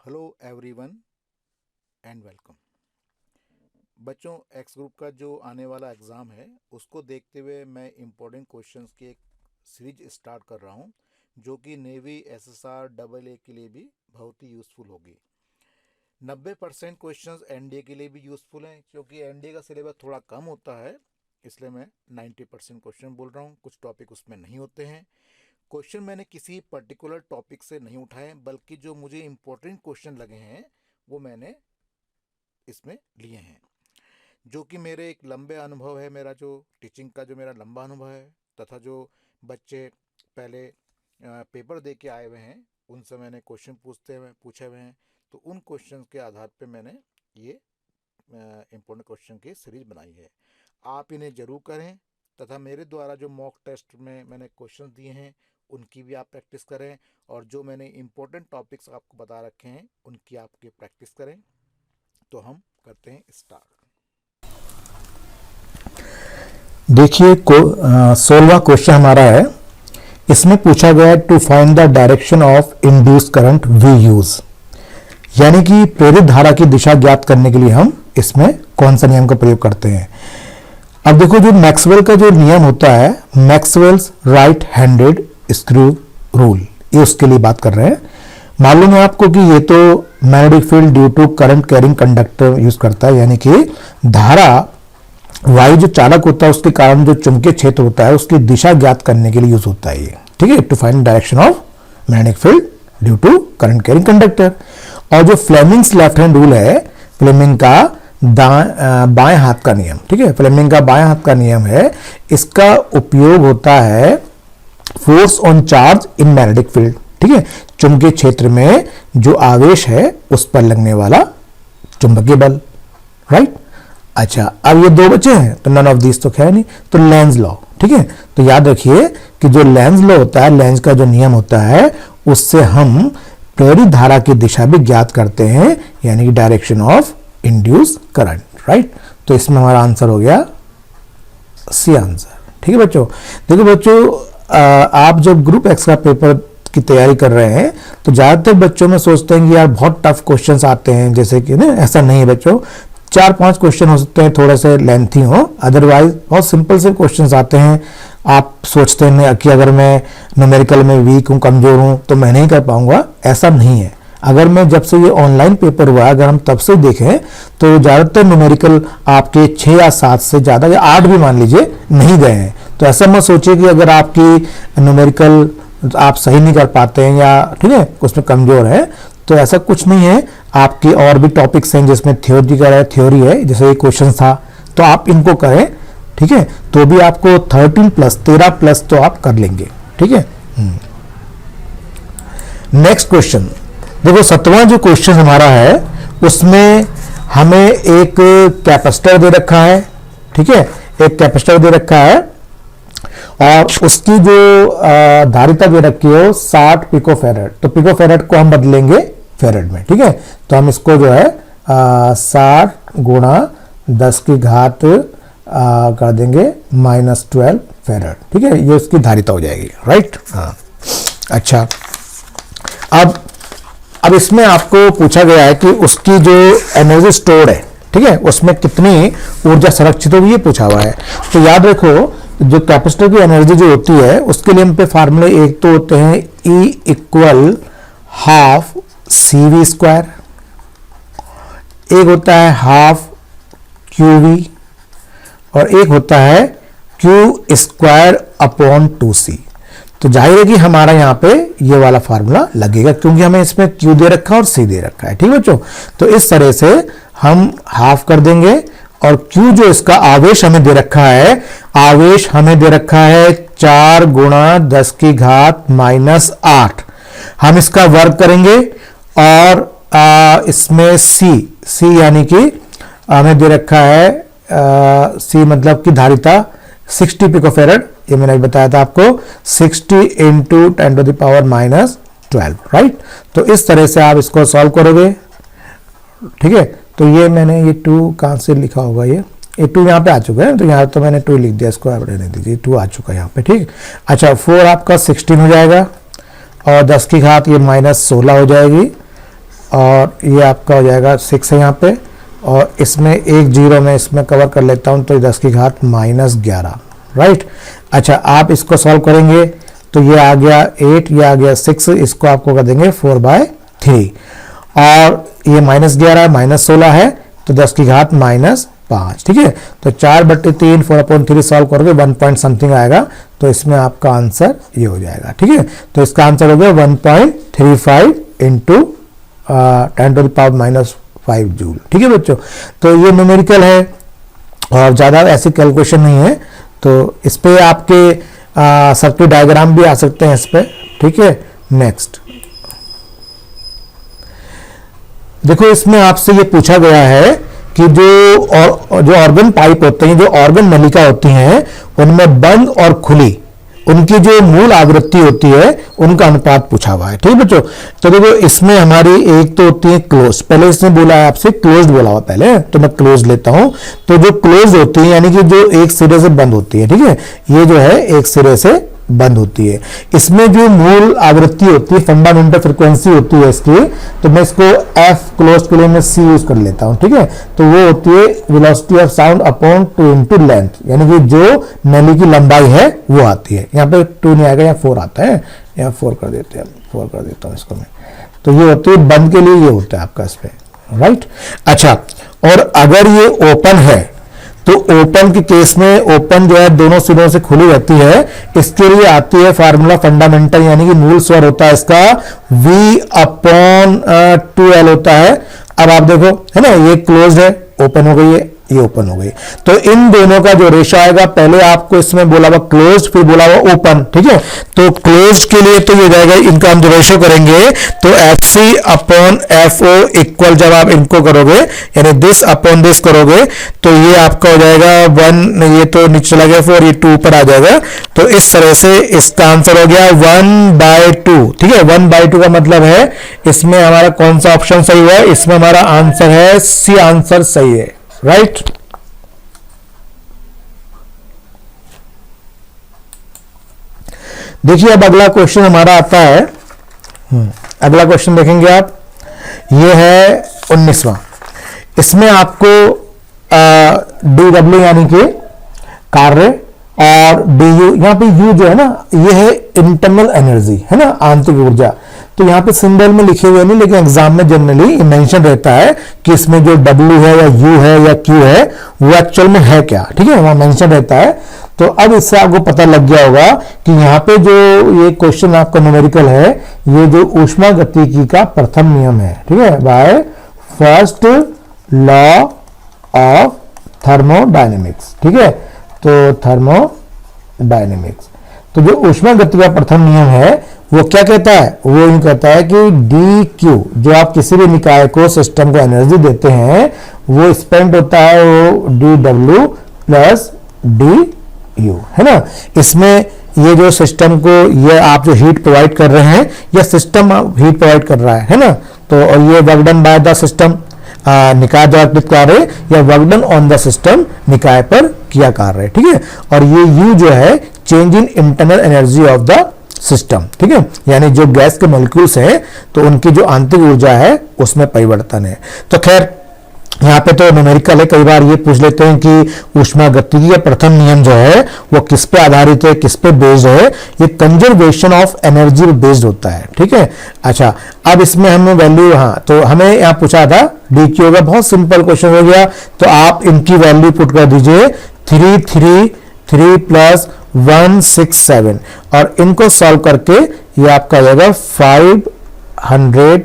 Hello everyone and welcome. बच्चों, x group का जो आने वाला एग्ज़ाम है उसको देखते हुए मैं इम्पोर्टेंट क्वेश्चंस की एक सीरीज स्टार्ट कर रहा हूं, जो कि नेवी एसएसआर डबल ए के लिए भी बहुत ही यूज़फुल होगी। 90% क्वेश्चंस एनडीए के लिए भी यूज़फुल हैं, क्योंकि एनडीए का सिलेबस थोड़ा कम होता है, इसलिए मैं 90% क्वेश्चन बोल रहा हूँ। कुछ टॉपिक उसमें नहीं होते हैं। क्वेश्चन मैंने किसी पर्टिकुलर टॉपिक से नहीं उठाए, बल्कि जो मुझे इम्पोर्टेंट क्वेश्चन लगे हैं वो मैंने इसमें लिए हैं, जो कि मेरे एक लंबे अनुभव है, मेरा जो टीचिंग का जो मेरा लंबा अनुभव है, तथा जो बच्चे पहले पेपर दे के आए हुए हैं उनसे मैंने क्वेश्चन पूछे हुए हैं। तो उन क्वेश्चन के आधार पे मैंने ये इम्पोर्टेंट क्वेश्चन की सीरीज बनाई है। आप इन्हें ज़रूर करें, तथा मेरे द्वारा जो मॉक टेस्ट में मैंने क्वेश्चन दिए हैं उनकी भी आप प्रैक्टिस करें, और जो मैंने इम्पोर्टेंट टॉपिक्स आपको बता रखे हैं उनकी आपकी प्रैक्टिस करें। तो हम करते हैं स्टार्ट। देखिए 16वां क्वेश्चन हमारा है। इसमें पूछा गया है to find the direction of induced current we use, यानी कि प्रेरित धारा की दिशा ज्ञात करने के लिए हम इसमें कौन सा नियम का प्रयोग करते हैं। अब देखो, जो मैक्सवेल का जो नियम होता है, Maxwell's right handed screw rule, ये उसके लिए बात कर रहे हैं। मालूम है आपको कि ये तो magnetic field due to current carrying conductor use करता है, यानी कि धारा वायु जो चालक होता है उसके कारण जो चुंबकीय क्षेत्र होता है उसकी दिशा ज्ञात करने के लिए यूज होता है ये, ठीक है, to find direction of magnetic field due to current carrying conductor. और जो फ्लेमिंग्स लेफ्ट हैंड रूल है, फ्लेमिंग का बाएं हाथ का नियम, ठीक है, फ्लेमिंग का बाएं हाथ का नियम है, इसका उपयोग होता है force on charge in magnetic field, ठीक है, चुंबकीय क्षेत्र में जो आवेश है उस पर लगने वाला चुंबकीय बल, राइट। अच्छा, अब ये दो बचे हैं तो नन ऑफ दिस तो है नहीं, तो लेंज लॉ, ठीक है। तो याद रखिए कि जो लेंज लॉ होता है, लेंज का जो नियम होता है, उससे हम प्रेरित धारा की दिशा भी ज्ञात करते हैं, यानी कि direction of induce current, right. तो इसमें हमारा आंसर हो गया सी आंसर, ठीक है बच्चों। देखो बच्चों, आप जब ग्रुप एक्स का पेपर की तैयारी कर रहे हैं तो ज़्यादातर बच्चों में सोचते हैं कि यार बहुत टफ क्वेश्चंस आते हैं, जैसे कि ना, ऐसा नहीं है बच्चों। 4-5 क्वेश्चन हो सकते हैं थोड़े से लेंथी हो, अदरवाइज बहुत सिंपल से क्वेश्चंस आते हैं। आप सोचते हैं कि अगर मैं न्यूमेरिकल में वीक हूँ, कमज़ोर हूँ, तो मैं नहीं कर पाऊंगा, ऐसा नहीं है। अगर मैं जब से ये ऑनलाइन पेपर हुआ, अगर हम तब से देखें तो ज़्यादातर न्यूमेरिकल आपके 6 या 7 से ज़्यादा या 8 भी मान लीजिए नहीं गए हैं। तो ऐसा मत सोचिए कि अगर आपकी न्यूमेरिकल आप सही नहीं कर पाते हैं या, ठीक है, उसमें कमज़ोर है, तो ऐसा कुछ नहीं है। आपके और भी टॉपिक्स हैं जिसमें थ्योरी है, जैसे ये क्वेश्चन था, तो आप इनको करें, ठीक है, तो भी आपको 13+ तो आप कर लेंगे, ठीक है। नेक्स्ट क्वेश्चन देखो, 7वां जो क्वेश्चन हमारा है उसमें हमें एक कैपेसिटर दे रखा है, ठीक है, एक कैपेसिटर दे रखा है और उसकी जो धारिता दे रखी है 60 पिकोफैरड। तो पिकोफैरड को हम बदलेंगे फैरड में, ठीक है। तो हम इसको जो है 60 × 10 की घात कर देंगे -12 फैरड, ठीक है, ये उसकी धारिता हो जाएगी, राइट। हाँ, अच्छा, अब इसमें आपको पूछा गया है कि उसकी जो एनर्जी स्टोर्ड है, ठीक है, उसमें कितनी ऊर्जा संरक्षित होगी, ये पूछा हुआ है। तो याद रखो, जो कैपेसिटर की एनर्जी जो होती है उसके लिए हम पे फार्मूले एक तो होते हैं E = ½ CV², एक होता है ½ QV और एक होता है Q²/2C। तो जाहिर है कि हमारा यहाँ पे ये वाला फार्मूला लगेगा, क्योंकि हमें इसमें Q दे रखा है और C दे रखा है, ठीक है बच्चों। तो इस तरह से हम हाफ कर देंगे, और Q जो इसका आवेश हमें दे रखा है, आवेश हमें दे रखा है 4 × 10 की घात -8। हम इसका वर्ग करेंगे और इसमें C यानी कि हमें दे रखा है C मतलब कि धारिता 60 पिकोफैरड, ये मैंने बताया था आपको, 60 × 10⁻⁻12, राइट। तो इस तरह से आप इसको सॉल्व करोगे, ठीक है। तो ये मैंने ये 2 कहाँ से लिखा होगा, ये 2 यहाँ पे आ चुका है, तो यहाँ तो मैंने 2 लिख दिया, इसको आप रहने दीजिए, 2 आ चुका है यहाँ पे, ठीक। अच्छा, 4 आपका 16 हो जाएगा और 10 की घात ये -16 हो जाएगी, और ये आपका हो जाएगा 6 है यहाँ पे, और इसमें एक जीरो में इसमें कवर कर लेता हूँ तो 10 की घात -11, राइट। अच्छा, आप इसको सॉल्व करेंगे तो ये आ गया 8, ये आ गया 6, इसको आपको कर देंगे 4/3, और ये -11 -16 है तो 10 की घात -5, ठीक है। तो 4/3 4/3 सॉल्व करोगे 1 पॉइंट समथिंग आएगा, तो इसमें आपका आंसर ये हो जाएगा, ठीक है। तो इसका आंसर हो गया 1.35 इंटू 10⁻⁻5 जूल, ठीक है बच्चों। तो ये न्यूमेरिकल है और ज़्यादा ऐसी कैलकुलेशन नहीं है, तो इस पे आपके सर्किट डायग्राम भी आ सकते हैं इस पे, ठीक है। नेक्स्ट देखो, इसमें आपसे ये पूछा गया है कि जो ऑर्गन पाइप होते हैं, जो ऑर्गन नलिका होती हैं, उनमें बंद और खुली उनकी जो मूल आवृत्ति होती है उनका अनुपात पूछा हुआ है, ठीक है बच्चों। तो देखो, इसमें हमारी एक तो होती है क्लोज, पहले इसने बोला है आपसे क्लोज बोला हुआ पहले, तो मैं क्लोज लेता हूं। तो जो क्लोज होती है यानी कि जो एक सिरे से बंद होती है, ठीक है, ये जो है एक सिरे से बंद होती है। इसमें जो मूल आवृत्ति होती है, फंडामेंटल फ्रीक्वेंसी होती है इसकी, तो मैं इसको एफ क्लोज के लिए मैं सी यूज कर लेता हूं, ठीक है। तो वो होती है velocity of sound upon 2 into length, यानी कि जो नली की लंबाई है वो आती है। यहाँ पे 2 नहीं आएगा, यहाँ 4 आता है, यहाँ 4 कर देते हैं, 4 कर देता हूँ इसको मैं। तो ये होती है बंद के लिए, ये होता है आपका इस पे, राइट। अच्छा, और अगर ये ओपन है तो ओपन के केस में, ओपन जो है दोनों सिरों से खुली रहती है, इसके लिए आती है फार्मूला फंडामेंटल, यानी कि मूल स्वर होता है इसका V/2L होता है। अब आप देखो, है ना, ये क्लोज है, ओपन हो गई है, ये ओपन हो गई, तो इन दोनों का जो रेशो आएगा, पहले आपको इसमें बोला हुआ क्लोज, फिर बोला हुआ ओपन, ठीक है। तो क्लोज के लिए तो ये जाएगा, इनका हम जो रेशो करेंगे तो FC/FO इक्वल, जब आप इनको करोगे यानी दिस अपॉन दिस करोगे तो ये आपका हो जाएगा 1, ये तो नीचे चला गया 4, ये 2 ऊपर आ जाएगा। तो इस तरह से इसका आंसर हो गया 1/2, ठीक है। 1/2 का मतलब है इसमें हमारा कौन सा ऑप्शन सही हुआ है, इसमें हमारा आंसर है सी, आंसर सही है, राइट। देखिए, अब अगला क्वेश्चन हमारा आता है, अगला क्वेश्चन देखेंगे आप, ये है 19वां। इसमें आपको DW यानी कि कार्य, और DU, यहाँ पे U जो है ना, ये है इंटरनल एनर्जी, है ना, आंतरिक ऊर्जा। तो यहाँ पे सिंबल में लिखे हुए नहीं, लेकिन एग्जाम में जनरली मेंशन रहता है कि इसमें जो W है या U है या Q है वो एक्चुअल में है क्या, ठीक है, वहां मेंशन रहता है। तो अब इससे आपको पता लग गया होगा कि यहाँ पे जो ये क्वेश्चन आपका न्यूमेरिकल है, ये जो ऊष्मागतिकी का प्रथम नियम है, ठीक है, by first law of thermodynamics, ठीक है। तो थर्मोडायनेमिक्स, तो जो ऊष्मागतिकी का प्रथम नियम है वो क्या कहता है, वो यूं कहता है कि DQ, जो आप किसी भी निकाय को, सिस्टम को एनर्जी देते हैं, वो स्पेंड होता है वो DW प्लस DU, है ना। इसमें ये जो सिस्टम को, ये आप जो हीट प्रोवाइड कर रहे हैं, या सिस्टम हीट प्रोवाइड कर रहा है ना, तो और ये work done by the system, निकाय द्वारा कृत कार्य या work done on the system, निकाय पर किया कार्य, ठीक है। और ये U जो है change in internal energy of the system, ठीक है, यानी जो गैस के मॉलिक्यूल्स हैं तो उनकी जो आंतरिक ऊर्जा है उसमें परिवर्तन है। तो खैर, यहाँ पे तो न्यूमेरिकल है, कई बार ये पूछ लेते हैं कि ऊष्मागतिकी का प्रथम नियम जो है वो किस पे आधारित है, किस पे बेस्ड है, ये कंजर्वेशन ऑफ एनर्जी बेस्ड होता है, ठीक है। अच्छा, अब इसमें हमें वैल्यू, हाँ, तो हमें यहाँ पूछा था DQ होगा, बहुत सिंपल क्वेश्चन हो गया, तो आप इनकी वैल्यू पुट कर दीजिए 333 प्लस 167, और इनको सॉल्व करके ये आपका आ जाएगा 500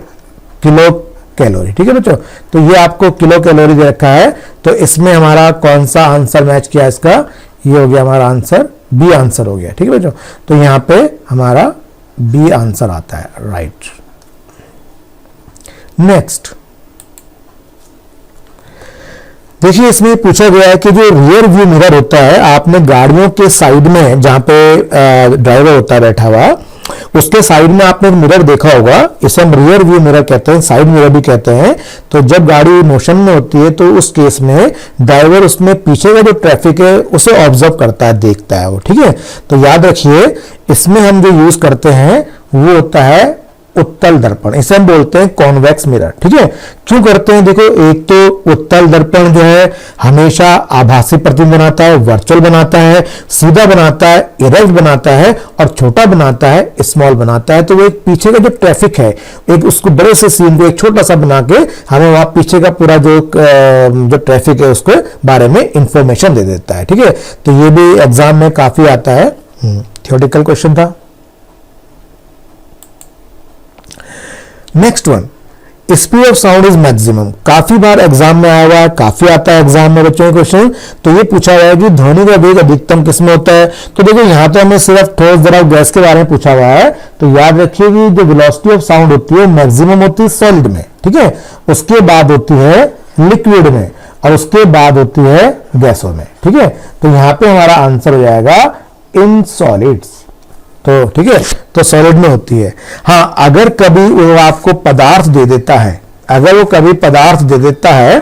किलो कैलोरी, ठीक है बच्चों। तो ये आपको किलो कैलोरी दे रखा है, तो इसमें हमारा कौन सा आंसर मैच किया इसका, ये हो गया हमारा आंसर, बी आंसर हो गया, ठीक है बच्चों। तो यहां पे हमारा बी आंसर आता है, राइट। नेक्स्ट देखिए, इसमें पूछा गया है कि जो रियर व्यू मिरर होता है, आपने गाड़ियों के साइड में, जहां पे ड्राइवर होता है बैठा हुआ, उसके साइड में आपने एक मिरर देखा होगा, इसे हम रियर व्यू मिरर कहते हैं, साइड मिरर भी कहते हैं। तो जब गाड़ी मोशन में होती है तो उस केस में ड्राइवर उसमें पीछे का जो ट्रैफिक है उसे ऑब्जर्व करता है, देखता है वो, ठीक है। तो याद रखिए, इसमें हम जो यूज करते हैं वो होता है उत्तल दर्पण, इसे हम बोलते हैं कॉन्वेक्स मिरर। ठीक है, क्यों करते हैं? देखो, एक तो उत्तल दर्पण जो है हमेशा आभासी प्रतिबिंब बनाता है, वर्चुअल बनाता है, सीधा बनाता है, इरेक्ट बनाता है, और छोटा बनाता है, स्मॉल बनाता है। तो वो एक पीछे का जो ट्रैफिक है, एक उसको बड़े से सीन को एक छोटा सा बना के हमें वहां पीछे का पूरा जो ट्रैफिक है उसके बारे में इंफॉर्मेशन दे देता है। ठीक है, तो ये भी एग्जाम में काफी आता है, थ्योरेटिकल क्वेश्चन था। Next one, speed of sound is maximum, काफी बार एग्जाम में आया हुआ है, काफी आता है एग्जाम में बच्चों के क्वेश्चन। तो ये पूछा हुआ है कि ध्वनि का वेग अधिकतम किसमें होता है? तो देखो, यहां तो हमें सिर्फ ठोस द्रव गैस के बारे में पूछा हुआ है, तो याद रखिए कि जो वेलोसिटी ऑफ साउंड होती है मैक्सिमम होती है सॉलिड में। ठीक है, उसके बाद होती है लिक्विड में, और उसके बाद होती है गैसों में। ठीक है, तो यहां पे हमारा आंसर हो जाएगा इन सॉलिड्स। तो ठीक है, तो सॉलिड में होती है। हाँ, अगर कभी वो आपको पदार्थ दे देता है, अगर वो कभी पदार्थ दे देता है,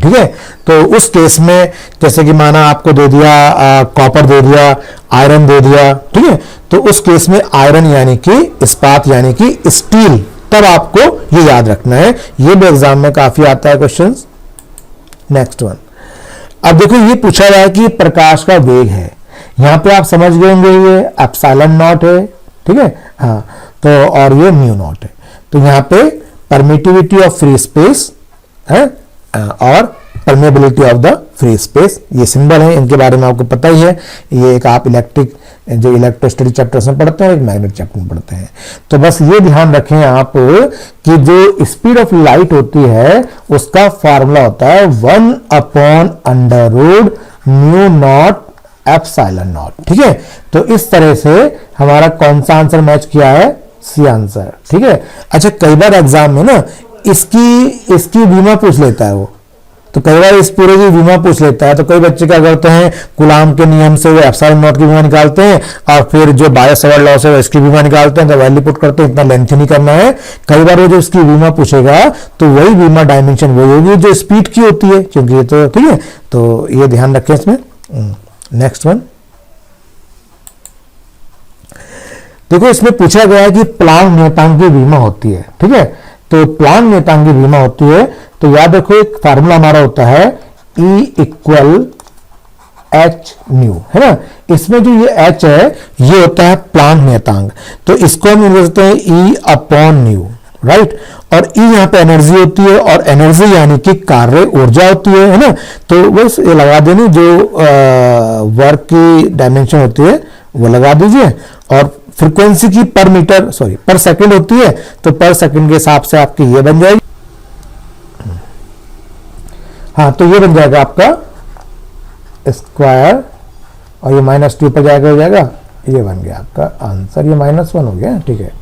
ठीक है, तो उस केस में जैसे कि माना आपको दे दिया कॉपर दे दिया, आयरन दे दिया, ठीक है, तो उस केस में आयरन यानी कि इस्पात यानी कि स्टील, तब आपको ये याद रखना है। ये भी एग्जाम में काफी आता है क्वेश्चन। नेक्स्ट वन, अब देखो ये पूछा गया है कि प्रकाश का वेग है, यहां पे आप समझ गए होंगे ये एप्सिलॉन नॉट है। ठीक है, हाँ, तो और ये म्यू नॉट है। तो यहां पे परमिटिविटी ऑफ फ्री स्पेस है और permeability of the free space, ये सिंबल है, इनके बारे में आपको पता ही है। ये एक आप जो इलेक्ट्रोस्टैटिक चैप्टर्स में पढ़ते हैं, एक मैग्नेट चैप्टर में पढ़ते हैं। तो बस ये ध्यान रखें आप कि जो स्पीड ऑफ लाइट होती है उसका फॉर्मूला होता है 1/√μ नॉट एप्सिलॉन नॉट। ठीक है, तो इस तरह से हमारा कौन सा आंसर मैच किया है? C answer. ठीक है, अच्छा, कई बार एग्जाम में ना इसकी बीमा पूछ लेता है वो, तो कई बार इस पूरे की बीमा पूछ लेता है। तो कई बच्चे क्या करते हैं, कूलाम के नियम से वो एप्सिलॉन नॉट की बीमा निकालते हैं, और फिर जो बायो-सावर्ट लॉ से इसकी बीमा निकालते हैं, तो वैल्यू पुट करते हैं। इतना लेंथी नहीं करना है। कई बार वो जो इसकी बीमा पूछेगा तो वही बीमा डायमेंशन वही होगी जो स्पीड की होती है, क्योंकि ये तो ठीक है, तो ये ध्यान रखें इसमें। नेक्स्ट वन, देखो इसमें पूछा गया है कि प्लांक नियतांक की बीमा होती है। ठीक है, तो प्लांक नियतांक की बीमा होती है, तो याद रखो एक फार्मूला हमारा होता है E = h/ν, है ना। इसमें जो ये h है ये होता है प्लांक नियतांक, तो इसको हम लिख सकते हैं E/ν, राइट। और E यहाँ पे एनर्जी होती है, और एनर्जी यानी कि कार्य ऊर्जा होती है ना। तो बस ये लगा देनी, जो वर्क की डायमेंशन होती है वो लगा दीजिए, और फ्रीक्वेंसी की पर सेकंड होती है, तो पर सेकंड के हिसाब से आपकी ये बन जाएगी। हाँ, तो ये बन जाएगा आपका स्क्वायर, और ये -2 पर जाएगा, हो जाएगा, ये बन गया आपका आंसर। ये -1 हो गया। ठीक है,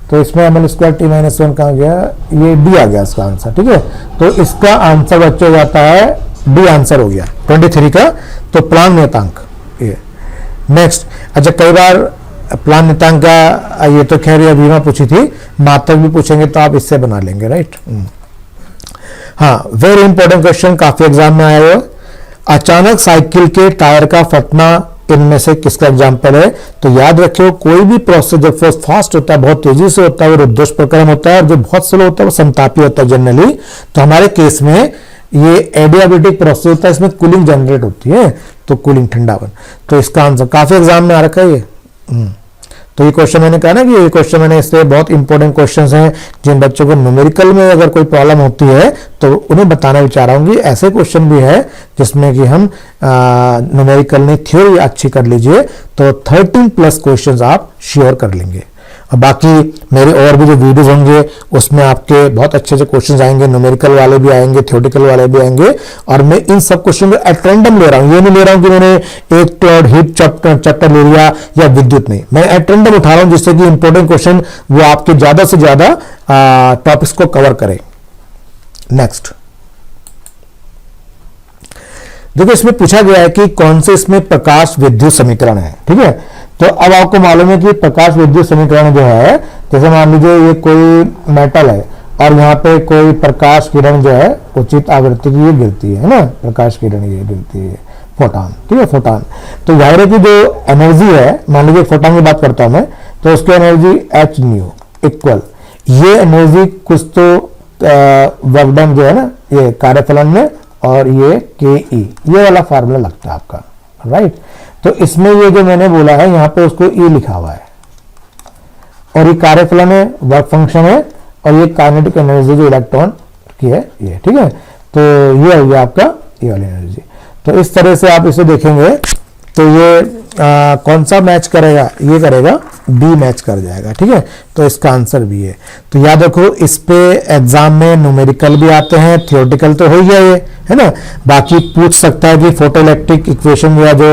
तो इसमें ml² t -1 कहाँ गया? ये डी आ गया इसका आंसर। ठीक है, तो इसका आंसर बच्चों जाता है डी आंसर हो गया 23 का, तो प्लांक नियतांक ये। नेक्स्ट, अच्छा, कई बार प्लांक नियतांक का ये तो खैर ये बीमा पूछी थी, मात्रक भी पूछेंगे तो आप इससे बना लेंगे, राइट। हाँ, वेरी इंपॉर्टेंट क्वेश्चन, काफी एग्जाम में आया हुआ। अचानक साइकिल के टायर का फटना इनमें से किसका एग्जाम्पल है? तो याद रखियो, कोई भी प्रोसेस जब फास्ट होता है, बहुत तेजी से होता है, वो रुद्धोष प्रक्रम होता है, और जो बहुत स्लो होता है वो समतापी होता है जनरली। तो हमारे केस में ये एडियाबेटिक प्रोसेस होता है, इसमें कूलिंग जनरेट होती है, तो कूलिंग ठंडापन। तो इसका आंसर काफी एग्जाम में आ रखा है ये। तो ये क्वेश्चन मैंने कहा ना कि ये क्वेश्चन मैंने इसलिए बहुत इंपॉर्टेंट क्वेश्चंस हैं, जिन बच्चों को न्यूमेरिकल में अगर कोई प्रॉब्लम होती है तो उन्हें बताना भी चाह रहा हूँ कि ऐसे क्वेश्चन भी है जिसमें कि हम न्यूमेरिकल में थ्योरी अच्छी कर लीजिए, तो 13+ क्वेश्चंस आप श्योर कर लेंगे। और बाकी मेरे और भी जो वीडियोस होंगे उसमें आपके बहुत अच्छे अच्छे क्वेश्चंस आएंगे, न्यूमेरिकल वाले भी आएंगे, थ्योरेटिकल वाले भी आएंगे, और मैं इन सब क्वेश्चन को एट रैंडम ले रहा हूँ। ये नहीं ले रहा हूँ कि मैंने एक क्लाउड हीट चैप्टर ले लिया या विद्युत नहीं, मैं एट रैंडम उठा रहा हूँ, जिससे कि इंपॉर्टेंट क्वेश्चन वो आपके ज्यादा से ज्यादा टॉपिक्स को कवर करें। नेक्स्ट, देखो इसमें पूछा गया है कि कौन से इसमें प्रकाश विद्युत समीकरण है। ठीक है, तो अब आपको मालूम है कि प्रकाश विद्युत समीकरण जो है, जैसे मान लीजिए ये कोई मेटल है और यहाँ पे कोई प्रकाश किरण जो है उचित आवृत्ति की ये गिरती है ना, प्रकाश किरण ये गिरती है, फोटॉन। ठीक है, फोटॉन। तो जाहिर है कि जो एनर्जी है, मान लीजिए फोटॉन की बात करता हूं मैं, तो उसकी एनर्जी h/ν, इक्वल, ये एनर्जी कुछ तो वर्क डन जो है ना ये कार्यफलन में, और ये के ई, ये वाला फार्मूला लगता है आपका, राइट। तो इसमें ये जो मैंने बोला है यहाँ पे उसको ई लिखा हुआ है, और ये कार्यफलन है, वर्क फंक्शन है, और ये काइनेटिक एनर्जी जो इलेक्ट्रॉन की है ये, ठीक है। तो ये हो गया आपका ये वाली एनर्जी। तो इस तरह से आप इसे देखेंगे तो ये कौन सा मैच करेगा, ये करेगा बी मैच कर जाएगा, ठीक है। तो इसका आंसर भी है। तो याद रखो इस पे एग्जाम में न्यूमेरिकल भी आते हैं, थियोरेटिकल तो हो ही गया ये, है ना। बाकी पूछ सकता है कि फोटोइलेक्ट्रिक इक्वेशन या जो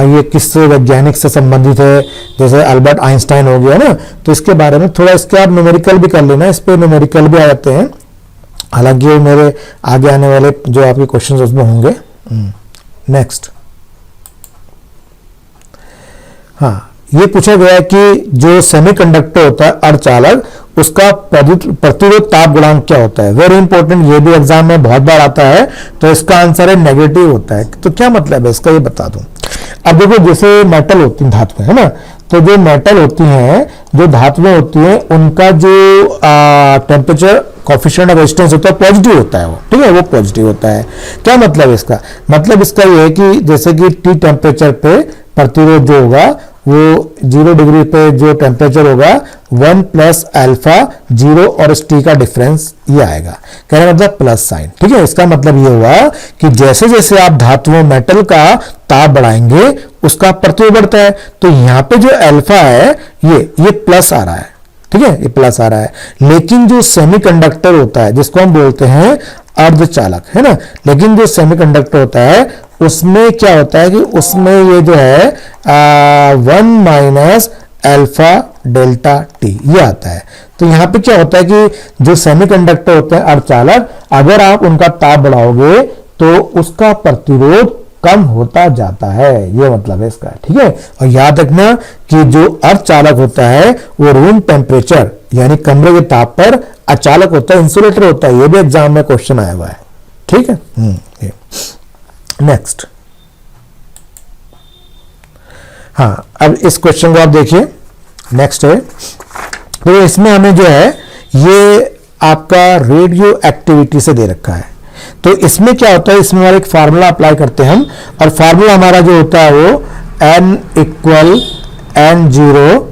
ये किस वैज्ञानिक से संबंधित है, जैसे अल्बर्ट आइंस्टाइन हो गया ना, तो इसके बारे में थोड़ा इसके आप न्यूमेरिकल भी कर लेना, इस पे न्यूमेरिकल भी आ जाते हैं। हालांकि मेरे आगे आने वाले जो आपके क्वेश्चन उसमें होंगे। नेक्स्ट, हाँ, ये पूछा गया है कि जो सेमीकंडक्टर होता है अर्धचालक, उसका प्रतिरोध ताप गुणांक क्या होता है। वेरी इंपॉर्टेंट, ये भी एग्जाम में बहुत बार आता है। तो इसका आंसर है नेगेटिव होता है। तो क्या मतलब है इसका, ये बता दूं। अब देखो जैसे मेटल होती है धातुएं, है ना, तो जो मेटल होती हैं, जो धातुएं होती हैं, उनका जो टेम्परेचर कोफिशिएंट ऑफ रेजिस्टेंस होता है पॉजिटिव होता है वो, ठीक है, वो पॉजिटिव होता है। क्या मतलब इसका, मतलब इसका ये है कि जैसे कि टी टेम्परेचर पे प्रतिरोध जो होगा वो 0 डिग्री पे जो टेम्परेचर होगा 1 प्लस अल्फा 0 और इस टी का डिफरेंस ये आएगा, कहने मतलब प्लस साइन, ठीक है। इसका मतलब ये हुआ कि जैसे जैसे आप धातुओं मेटल का ताप बढ़ाएंगे उसका प्रतिरोध बढ़ता है। तो यहाँ पे जो अल्फा है ये प्लस आ रहा है, ठीक है, ये प्लस आ रहा है। लेकिन जो सेमीकंडक्टर होता है जिसको हम बोलते हैं अर्धचालक, है ना, लेकिन जो सेमीकंडक्टर होता है उसमें क्या होता है कि उसमें ये जो है 1 माइनस अल्फा डेल्टा टी ये आता है। तो यहाँ पे क्या होता है कि जो सेमीकंडक्टर होते हैं अर्धचालक, अगर आप उनका ताप बढ़ाओगे तो उसका प्रतिरोध कम होता जाता है, ये मतलब है इसका, ठीक है। और याद रखना कि जो अर्धचालक होता है वो रूम टेम्परेचर यानी कमरे के ताप पर अचालक होता है, इंसुलेटर होता है। ये भी एग्जाम में क्वेश्चन आया हुआ है, ठीक है। नेक्स्ट, हाँ, अब इस क्वेश्चन को आप देखिए। नेक्स्ट है, तो इसमें हमें जो है ये आपका रेडियो एक्टिविटी से दे रखा है। तो इसमें क्या होता है, इसमें हमारा एक फार्मूला अप्लाई करते हैं हम, और फार्मूला हमारा जो होता है वो n इक्वल n0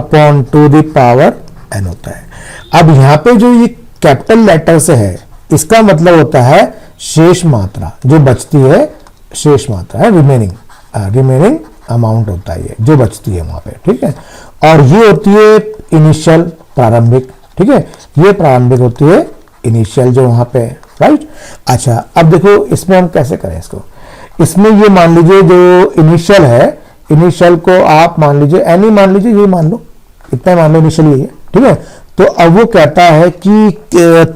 1/2 n होता है। अब यहाँ पे जो ये कैपिटल लेटर से है इसका मतलब होता है शेष मात्रा जो बचती है, शेष मात्रा है, रिमेनिंग अमाउंट होता है ये जो बचती है वहां पे, ठीक है। और ये होती है इनिशियल प्रारंभिक, ठीक है, ये प्रारंभिक होती है इनिशियल जो वहां पे, राइट। अच्छा, अब देखो इसमें हम कैसे करें इसको। इसमें ये मान लीजिए जो इनिशियल है, इनिशियल को आप मान लीजिए एनी मान लीजिए, ये मान लो, इतना मान लो इनिशियल ये है, ठीक है। तो अब वो कहता है कि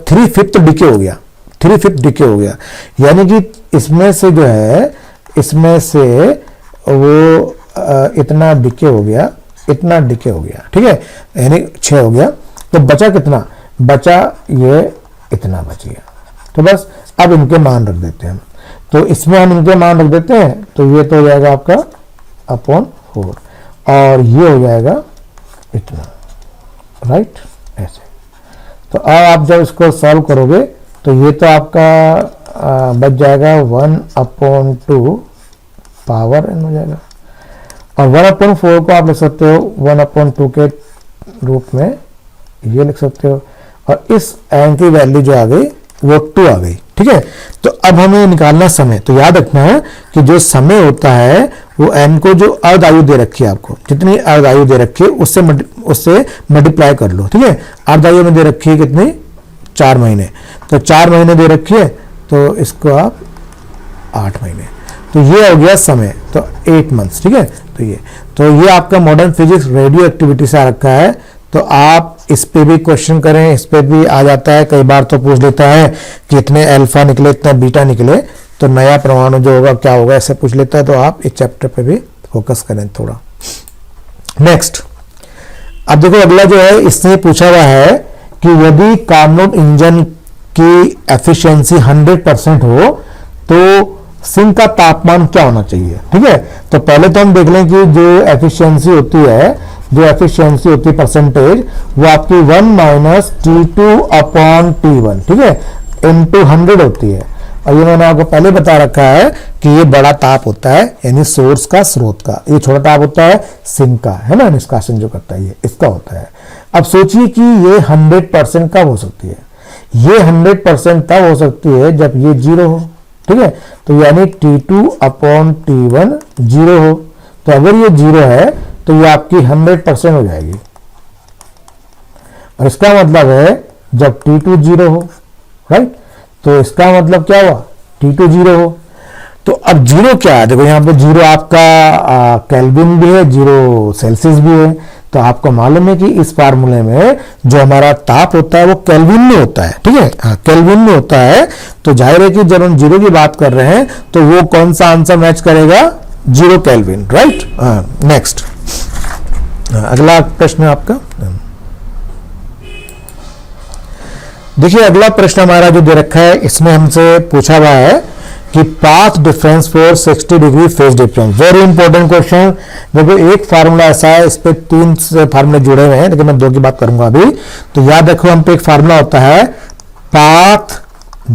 3/5 डिके हो गया, 3/5 डिके हो गया, यानी कि इसमें से जो है, इसमें से वो इतना डिके हो गया, इतना डिके हो गया, ठीक है, यानी 6 हो गया। तो बचा कितना, बचा ये इतना बच गया। तो बस अब इनके मान रख देते हैं हम। तो इसमें हम इनके मान रख देते हैं, तो ये तो हो जाएगा आपका /4 और ये हो जाएगा इतना, राइट, ऐसे। तो अब आप जब इसको सॉल्व करोगे तो ये तो आपका बच जाएगा 1/2 पावर n हो जाएगा, और 1/4 को आप लिख सकते हो 1/2 के रूप में, ये लिख सकते हो। और इस n की वैल्यू जो आ गई वो 2 आ गई, ठीक है। तो अब हमें निकालना समय। तो याद रखना है कि जो समय होता है वो n को जो अर्ध आयु दे रखी है, आपको जितनी अर्ध आयु दे रखी है उससे मल्टीप्लाई कर लो, ठीक है। अर्ध आयु में दे रखी है कितनी, 4 महीने। तो 4 महीने दे रखी है, तो इसको आप 8 महीने, तो ये हो गया समय, तो 8 मंथ्स, ठीक है। तो ये आपका मॉडर्न फिजिक्स रेडियो एक्टिविटी से आ रखा है। तो आप इस पे भी क्वेश्चन करें, इस पे भी आ जाता है, कई बार तो पूछ लेता है कि इतने अल्फा निकले, इतने बीटा निकले, तो नया परमाणु जो होगा क्या होगा, ऐसे पूछ लेता है। तो आप इस चैप्टर पे भी फोकस करें थोड़ा। नेक्स्ट, अब देखो अगला जो है, इसने पूछा हुआ है कि यदि कार्नोट इंजन की एफिशिएंसी 100% हो तो सिंक का तापमान क्या होना चाहिए, ठीक है। तो पहले तो हम देख लें कि जो एफिशिएंसी होती है जो एफिशिएंसी होती है परसेंटेज, वो आपकी 1 माइनस T2/T1, ठीक है, इनटू 100 होती है। और ये मैंने आपको पहले बता रखा है कि ये बड़ा ताप होता है यानी सोर्स का, स्रोत का, ये छोटा ताप होता है सिंक का, है ना, निष्कासन जो करता है ये इसका होता है। अब सोचिए कि ये 100% कब हो सकती है, ये 100% तब हो सकती है जब ये 0 हो, ठीक है, तो यानी T2/T1 0 हो। तो अगर ये 0 है तो ये आपकी 100% हो जाएगी, और इसका मतलब है जब T2 0 हो, राइट, तो इसका मतलब क्या हुआ, T2 0 हो। तो अब 0 क्या है, देखो यहाँ पे 0 आपका केल्विन भी है, 0 सेल्सियस भी है। तो आपको मालूम है कि इस फार्मूले में जो हमारा ताप होता है वो केल्विन में होता है, ठीक है, हाँ केल्विन में होता है। तो जाहिर है कि जब हम 0 की बात कर रहे हैं तो वो कौन सा आंसर मैच करेगा, 0 केल्विन, राइट। नेक्स्ट, अगला प्रश्न आपका, देखिए अगला प्रश्न हमारा जो दे रखा है, इसमें हमसे पूछा हुआ है कि path difference for 60 degree phase difference. Very important question. देखो एक फार्मूला ऐसा है, इस पे 3 फार्मूले जुड़े हुए हैं, लेकिन मैं 2 की बात करूंगा अभी। तो याद रखो, हम पे एक फार्मूला होता है पाथ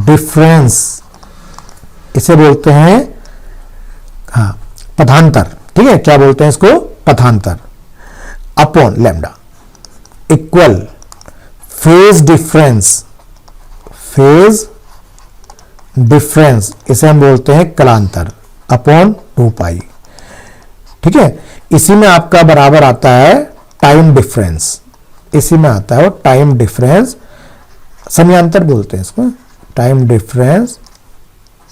डिफरेंस, इसे बोलते हैं हाँ पथांतर, ठीक है, क्या बोलते हैं इसको, पथांतर, upon lambda equal phase difference, phase difference इसे हम बोलते हैं कलांतर, अपॉन 2 पाई, ठीक है। इसी में आपका बराबर आता है टाइम डिफरेंस, इसी में आता है वो टाइम डिफरेंस, समयांतर बोलते हैं इसको, टाइम डिफरेंस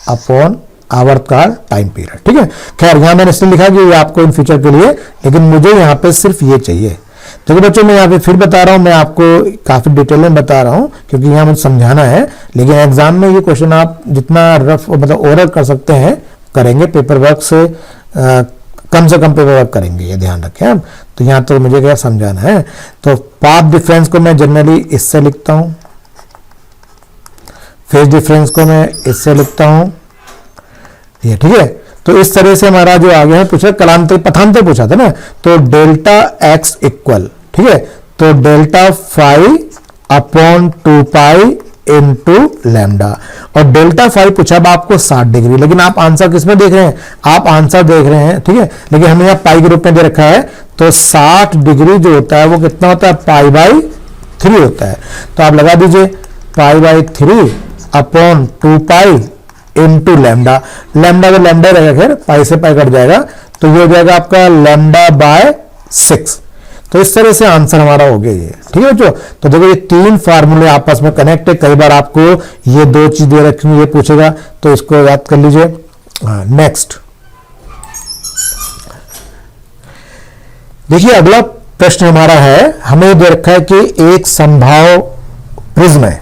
अपॉन आवर्तकाल टाइम पीरियड, ठीक है। खैर यहां मैंने इसलिए लिखा कि ये आपको इन फ्यूचर के लिए, लेकिन मुझे यहां पे सिर्फ ये चाहिए। देखो बच्चों, मैं यहाँ पे फिर बता रहा हूँ, मैं आपको काफी डिटेल में बता रहा हूँ क्योंकि यहाँ मुझे समझाना है, लेकिन एग्जाम में ये क्वेश्चन आप जितना रफ मतलब ओरल कर सकते हैं करेंगे, पेपर वर्क से कम पेपर वर्क करेंगे, ये ध्यान रखें आप। तो यहाँ तो मुझे क्या समझाना है, तो पाथ डिफरेंस को मैं जनरली इससे लिखता हूँ, फेज डिफरेंस को मैं इससे लिखता हूँ, ये ठीक है। तो इस तरह से हमारा जो आगे है पूछा कलांतर पथांतर पूछा था ना, तो डेल्टा एक्स इक्वल, ठीक है, तो delta phi upon 2 pi into lambda, और डेल्टा फाई पूछा अब आपको 60 डिग्री, लेकिन आप आंसर किसमें देख रहे हैं, आप आंसर देख रहे हैं, ठीक है, लेकिन हमें यहाँ पाई के रूप में दे रखा है। तो 60 डिग्री जो होता है वो कितना होता है, π/3 होता है। तो आप लगा दीजिए π/3 upon 2 pi into lambda, lambda का लैम्डा रहेगा, खैर पाई से पाई कट जाएगा, तो ये हो जाएगा आपका λ/6। तो इस तरह से आंसर हमारा हो गया ये, ठीक है बच्चों। तो देखो ये 3 फार्मूले आपस में कनेक्ट है, कई बार आपको ये 2 चीज दे रखी ये पूछेगा, तो इसको याद कर लीजिए। नेक्स्ट देखिए अगला प्रश्न हमारा है, हमें दे रखा है कि एक संभाव प्रिज्म है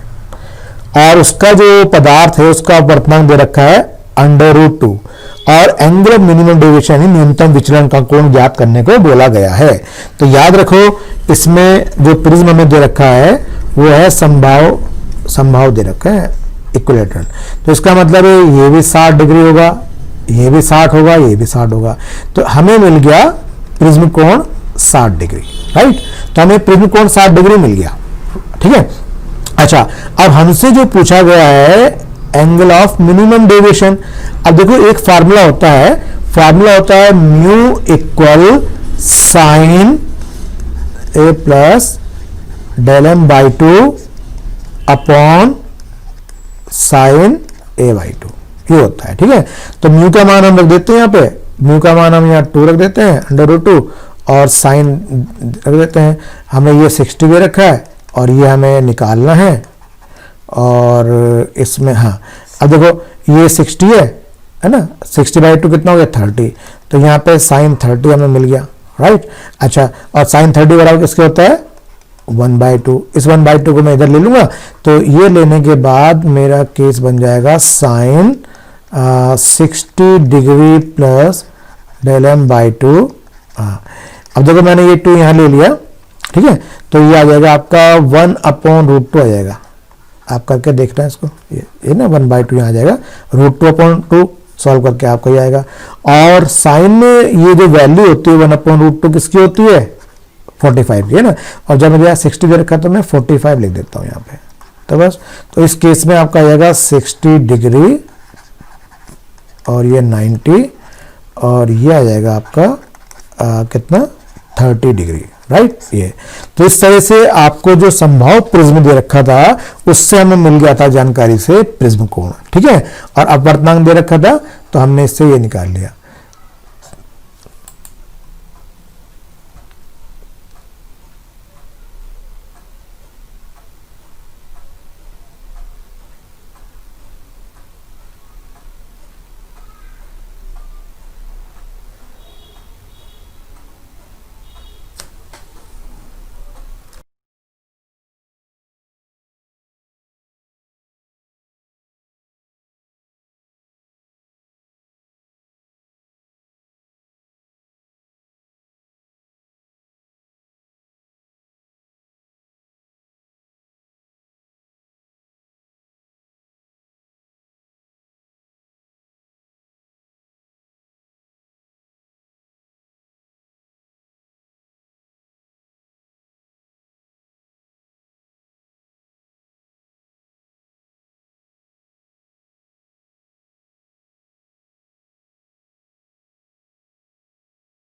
और उसका जो पदार्थ है उसका वर्तमान दे रखा है √2 और एंगल ऑफ मिनिमम डेविएशन यानी न्यूनतम विचलन का कोण ज्ञात करने को बोला गया है। तो याद रखो इसमें जो प्रिज्म हमें दे रखा है वो है संभाव दे रखा है इक्विलेटरल। तो इसका मतलब है ये भी 60 डिग्री होगा, ये भी 60 होगा, ये भी 60 होगा, तो हमें मिल गया प्रिज्म कोण 60 डिग्री, राइट। तो हमें प्रिज्म कोण 60 डिग्री मिल गया, ठीक है। अच्छा, अब हमसे जो पूछा गया है एंगल ऑफ मिनिमम डेविएशन। अब देखो एक फार्मूला होता है mu equal sine A plus del m by 2 upon sine A by 2, ये होता है, ठीक है। तो म्यू का मान हम रख देते हैं यहाँ पे, म्यू का मान हम यहाँ 2 रख देते हैं √2 और साइन रख देते हैं। हमें ये 60 दे रखा है और ये हमें निकालना है, और इसमें हाँ अब देखो ये 60 है ना, 60/2 कितना हो गया 30, तो यहाँ पे साइन 30 हमें मिल गया, राइट। अच्छा, और साइन 30 बराबर किसके होता है 1/2, इस 1/2 को मैं इधर ले लूंगा, तो ये लेने के बाद मेरा केस बन जाएगा sine 60 degree plus del m by 2। अब देखो मैंने ये 2 यहाँ ले लिया, ठीक है, तो ये आ जाएगा आपका 1/√2 आ जाएगा। आप करके देखना है इसको, ये ना 1/2 यहाँ आ जाएगा, √2/2 सॉल्व करके आपको ये आएगा। और साइन में ये जो वैल्यू होती है 1/√2 किसकी होती है, 45 है ना, और जब मुझे 60 दे रखा तो मैं 45 लिख देता हूँ यहाँ पे। तो बस, तो इस केस में आपका आ जाएगा 60 डिग्री और ये 90 और ये आ जाएगा आपका कितना 30 डिग्री, राइट। ये तो इस तरह से आपको जो संभव प्रिज्म दे रखा था उससे हमें मिल गया था जानकारी से प्रिज्म कोण, ठीक है। और अपवर्तनांक दे रखा था तो हमने इससे ये निकाल लिया।